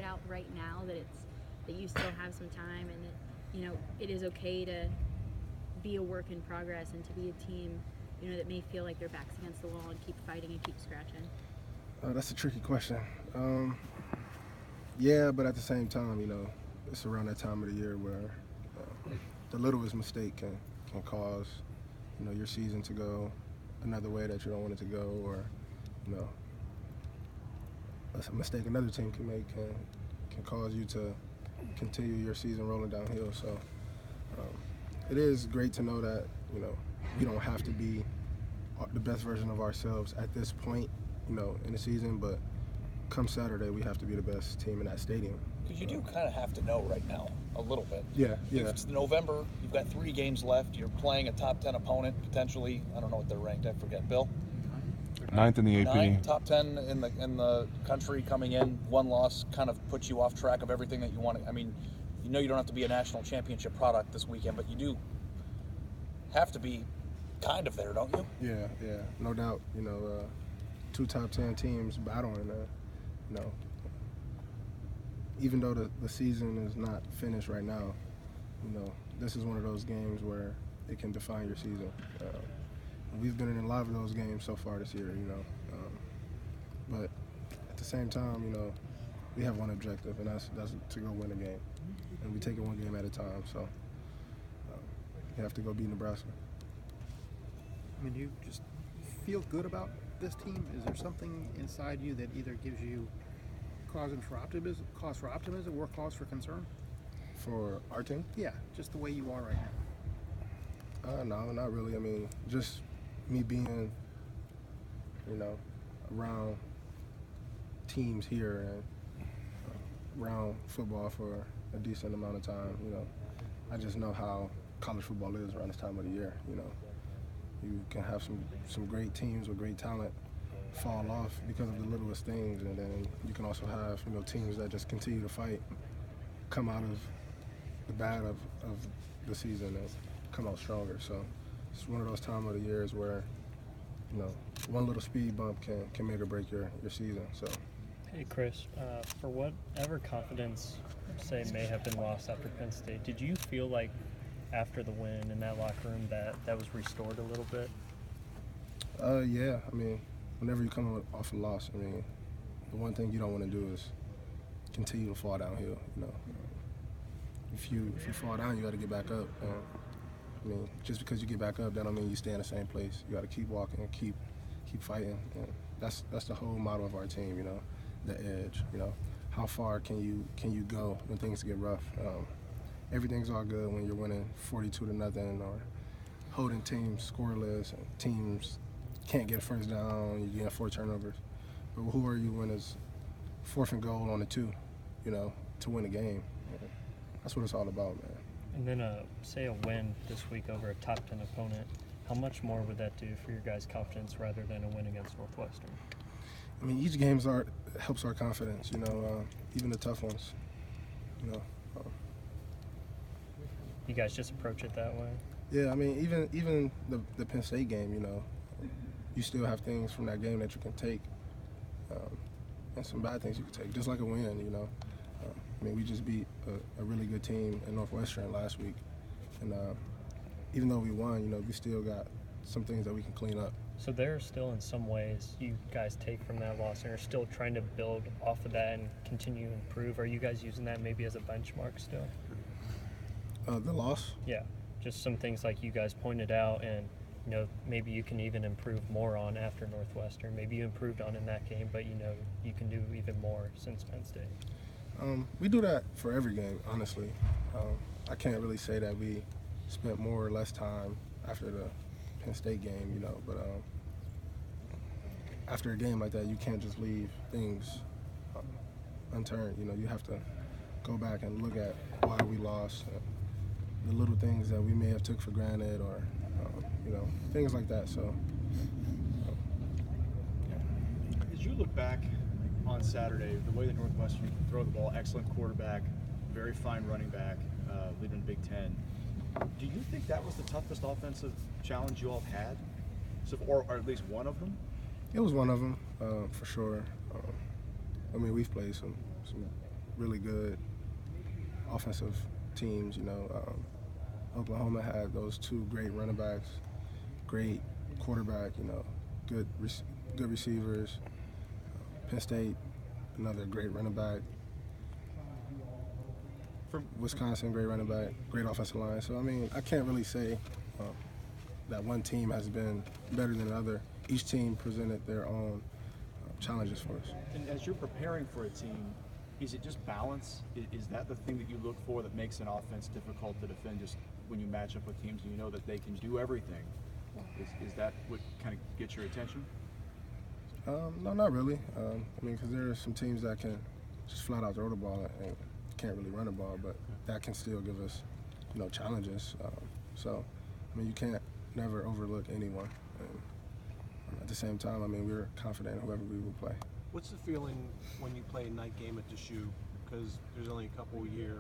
it out right now, that you still have some time, and that it is okay to be a work in progress and to be a team that may feel like their backs against the wall and keep fighting and keep scratching? That's a tricky question. Yeah, but at the same time, it's around that time of the year where the littlest mistake can cause your season to go another way that you don't want it to go, or a mistake another team can make can cause you to continue your season rolling downhill. So it is great to know that we don't have to be the best version of ourselves at this point in the season, but come Saturday we have to be the best team in that stadium. Because you do kind of have to know right now a little bit. Yeah. It's November. You've got 3 games left. You're playing a top 10 opponent potentially. I don't know what they're ranked. I forget. Bill. 9th in the AP. 9, top 10 in the country coming in. 1 loss kind of puts you off track of everything that you want. I mean, you don't have to be a national championship product this weekend, but you do have to be kind of there, don't you? Yeah, no doubt. 2 top 10 teams battling. Even though the season is not finished right now, this is one of those games where it can define your season. We've been in a lot of those games so far this year, but at the same time, we have one objective, and that's to go win a game, and we take it one game at a time. So you have to go beat Nebraska. I mean, do you just feel good about this team? Is there something inside you that either gives you cause for optimism, or cause for concern? For our team? Yeah, just the way you are right now. No, not really. I mean, just me being, around teams here and around football for a decent amount of time, I just know how college football is around this time of the year. You can have some great teams with great talent fall off because of the littlest things, and then you can also have teams that just continue to fight, come out of the bad of the season and come out stronger. So it's one of those time of the years where one little speed bump can make or break your season. So hey Chris, for whatever confidence may have been lost after Penn State, did you feel like after the win in that locker room that was restored a little bit? Yeah, I mean, whenever you come off a loss, I mean, the one thing you don't want to do is continue to fall downhill. If you fall down, you got to get back up. I mean, just because you get back up, that don't mean you stay in the same place. You got to keep walking and keep fighting. And that's the whole motto of our team. The edge. How far can you go when things get rough? Everything's all good when you're winning 42-0 or holding teams scoreless and teams can't get a first down, you're getting 4 turnovers. But who are you when it's 4th and goal on the 2, to win a game? That's what it's all about, man. And then say a win this week over a top 10 opponent, how much more would that do for your guys' confidence rather than a win against Northwestern? I mean, each game helps our confidence, even the tough ones, You guys just approach it that way? Yeah, I mean, even the Penn State game, you still have things from that game that you can take, and some bad things you can take, just like a win, I mean, we just beat a really good team in Northwestern last week, and even though we won, we still got some things that we can clean up. So there are still, in some ways, you guys take from that loss and are still trying to build off of that and continue to improve. Are you guys using that maybe as a benchmark still? The loss? Yeah, just some things like you guys pointed out, and maybe you can even improve more on after Northwestern. Maybe you improved on in that game, but you can do even more since Penn State. We do that for every game, honestly. I can't really say that we spent more or less time after the Penn State game, but after a game like that, you can't just leave things unturned. You have to go back and look at why we lost, the little things that we may have took for granted, or things like that. So, as you look back on Saturday, the way that Northwestern can throw the ball, excellent quarterback, very fine running back, leading Big Ten. Do you think that was the toughest offensive challenge you all had, or at least one of them? It was one of them, for sure. I mean, we've played some really good offensive teams. You know, Oklahoma had those two great running backs, great quarterback. You know, good receivers. Penn State, another great running back. Wisconsin, great running back, great offensive line. So I mean, I can't really say that one team has been better than another. Each team presented their own challenges for us. And as you're preparing for a team, is it just balance? Is that the thing that you look for that makes an offense difficult to defend? Just when you match up with teams and you know that they can do everything, is that what kind of gets your attention? No, not really. I mean, because there are some teams that can just flat out throw the ball and can't really run the ball, but that can still give us, you know, challenges. So, I mean, you can't never overlook anyone. And at the same time, I mean, we're confident in whoever we will play. What's the feeling when you play a night game at the Shoe? Because there's only a couple a year.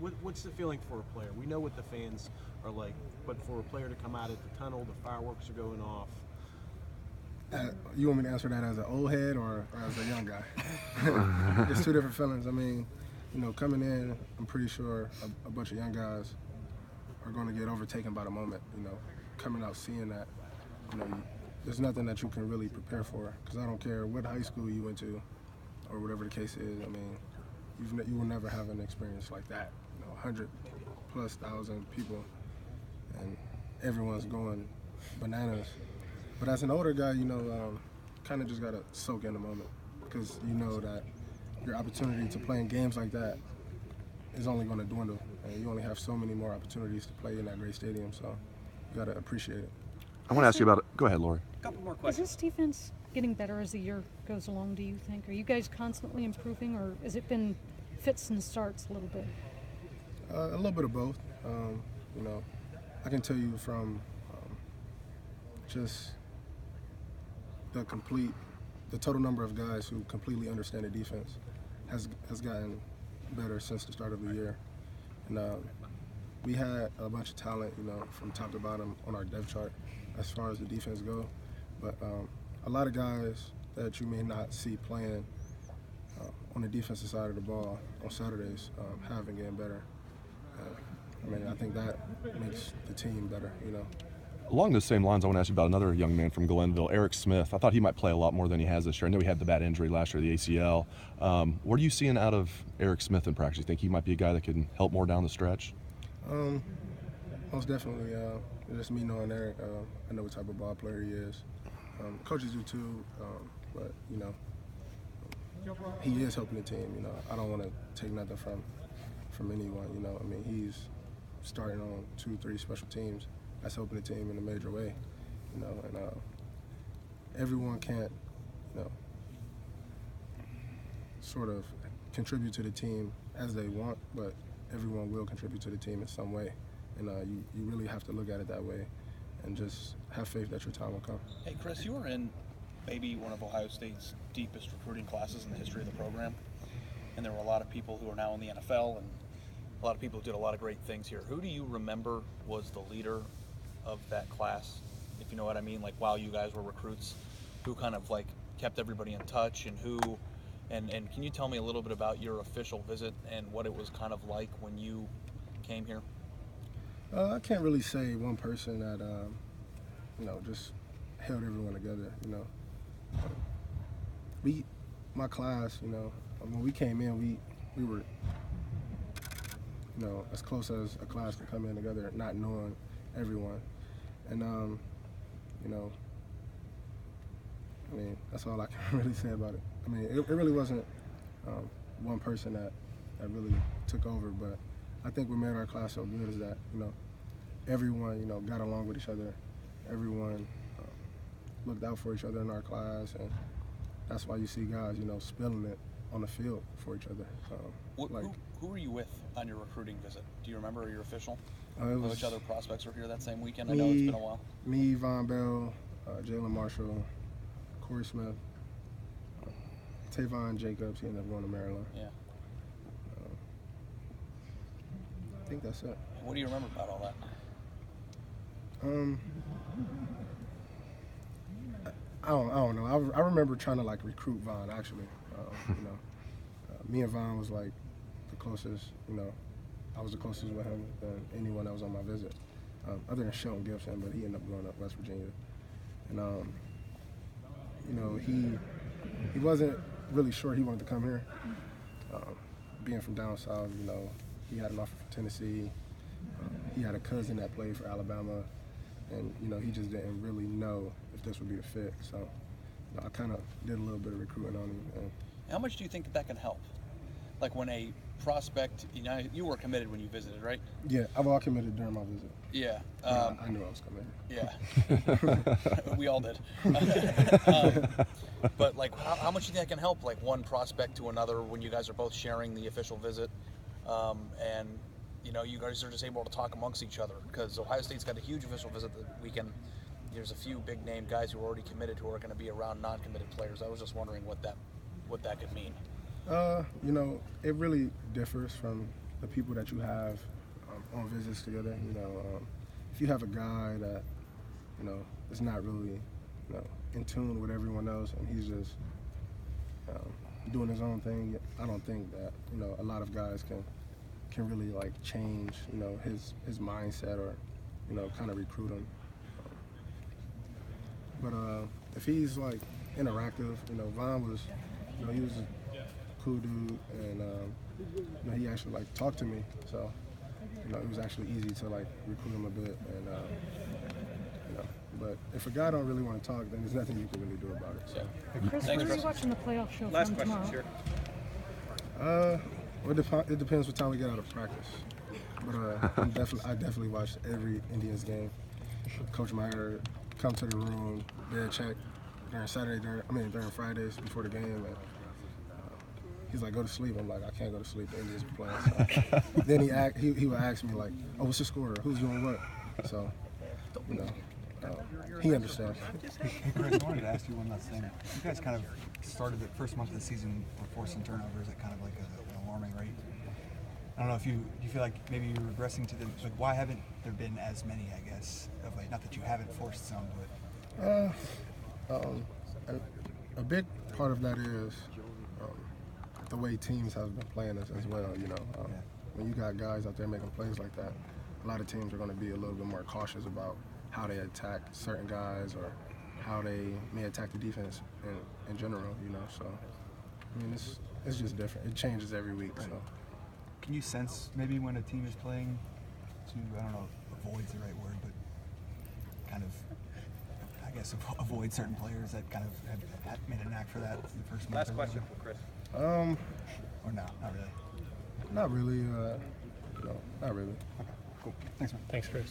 What's the feeling for a player? We know what the fans are like, but for a player to come out at the tunnel, the fireworks are going off. You want me to answer that as an old head or as a young guy? It's two different feelings. I mean, you know, coming in, I'm pretty sure a bunch of young guys are going to get overtaken by the moment. You know, coming out seeing that, you know, there's nothing that you can really prepare for. Because I don't care what high school you went to or whatever the case is. I mean, you will never have an experience like that. You know, 100,000+ people, and everyone's going bananas. But as an older guy, you know, kind of just got to soak in the moment, because you know that your opportunity to play in games like that is only going to dwindle, and you only have so many more opportunities to play in that great stadium, so you got to appreciate it. I want to ask you about it. Go ahead, Lori. A couple more Is questions. this defense getting better as the year goes along, do you think? Are you guys constantly improving, or has it been fits and starts a little bit? A little bit of both. You know, I can tell you from just the total number of guys who completely understand the defense has gotten better since the start of the year. And we had a bunch of talent, you know, from top to bottom on our depth chart as far as the defense go. But a lot of guys that you may not see playing on the defensive side of the ball on Saturdays have been getting better. I mean, I think that makes the team better, you know. Along those same lines, I want to ask you about another young man from Glenville, Eric Smith. I thought he might play a lot more than he has this year. I know he had the bad injury last year, the ACL. What are you seeing out of Eric Smith in practice? You think he might be a guy that can help more down the stretch? Most definitely. Just me knowing Eric, I know what type of ball player he is. Coaches do too, but, you know, he is helping the team. You know, I don't want to take nothing from anyone. You know, I mean, he's starting on 2-3 special teams. That's helping the team in a major way, you know, and everyone can't, you know, sort of contribute to the team as they want, but everyone will contribute to the team in some way, and you really have to look at it that way and just have faith that your time will come. Hey, Chris, you were in maybe one of Ohio State's deepest recruiting classes in the history of the program, and there were a lot of people who are now in the NFL and a lot of people who did a lot of great things here. Who do you remember was the leader of that class, if you know what I mean, like while you guys were recruits, who kind of like kept everybody in touch, and who, and can you tell me a little bit about your official visit and what it was kind of like when you came here? I can't really say one person that, you know, just held everyone together, you know. My class, you know, when we came in, we were, you know, as close as a class could come in together, not knowing everyone. And, you know, I mean, that's all I can really say about it. I mean, it really wasn't one person that really took over, but I think what made our class so good is that, you know, everyone, you know, got along with each other. Everyone looked out for each other in our class, and that's why you see guys, you know, spilling it on the field for each other. Who were you with on your recruiting visit? Do you remember your official? Which other prospects were here that same weekend? I know it's been a while. Me, Von Bell, Jalen Marshall, Corey Smith, Tavon Jacobs. He ended up going to Maryland. Yeah. I think that's it. What do you remember about all that? I don't know. I remember trying to like recruit Von actually. You know, me and Vaughn was like the closest, you know, I was the closest with him than anyone that was on my visit, other than Shelton Gibson, but he ended up going up West Virginia. And, you know, he wasn't really sure he wanted to come here. Being from down south, you know, he had an offer from Tennessee. He had a cousin that played for Alabama, and, you know, he just didn't really know if this would be the fit. So, you know, I kind of did a little bit of recruiting on him. And How much do you think that can help? Like when a prospect, you know, you were committed when you visited, right? yeah, I've all committed during my visit. Yeah. I knew I was committed. Yeah. We all did. But like, how much do you think that can help, like one prospect to another when you guys are both sharing the official visit, and you know you guys are just able to talk amongst each other? Because Ohio State's got a huge official visit the weekend. There's a few big name guys who are already committed who are going to be around non-committed players. I was just wondering what that could mean. You know, it really differs from the people that you have on visits together. You know, if you have a guy that, you know, is not really, you know, in tune with everyone else and he's just doing his own thing, I don't think that, you know, a lot of guys can really like change, you know, his mindset or, you know, kind of recruit him. But if he's like interactive, you know, Vaughn was, you know, he was a cool dude, and you know, he actually like talked to me, so you know, it was actually easy to like recruit him a bit, and you know, but if a guy don't really want to talk, then there's nothing you can really do about it. So. Chris, Thanks, where are Chris. you watching the playoff show Last from question, tomorrow? sure. Well, it depends what time we get out of practice. But I definitely watched every Indians game. Coach Meyer come to the room, bed check during Fridays before the game, and he's like, "Go to sleep." I'm like, "I can't go to sleep. The Indians be playing." So. Then he would ask me like, "Oh, what's the score? Who's doing what?" So, you know, he understands. Hey Chris, I wanted to ask you one last thing. You guys kind of started the first month of the season with forcing turnovers at kind of like an alarming rate. I don't know if you feel like maybe you're regressing to like why haven't there been as many, I guess, of like, not that you haven't forced some, but a big part of that is the way teams have been playing us as well. You know, when you got guys out there making plays like that, a lot of teams are going to be a little bit more cautious about how they attack certain guys or how they may attack the defense in general. You know, so I mean, it's just different. It changes every week. So. can you sense maybe when a team is playing to, I don't know, avoid's the right word, but kind of, I guess, avoid certain players that kind of have made a knack for that in the first month? Last question for Chris. Or no, not really. Not really. No, not really. Okay, cool. Thanks, man. Thanks, Chris.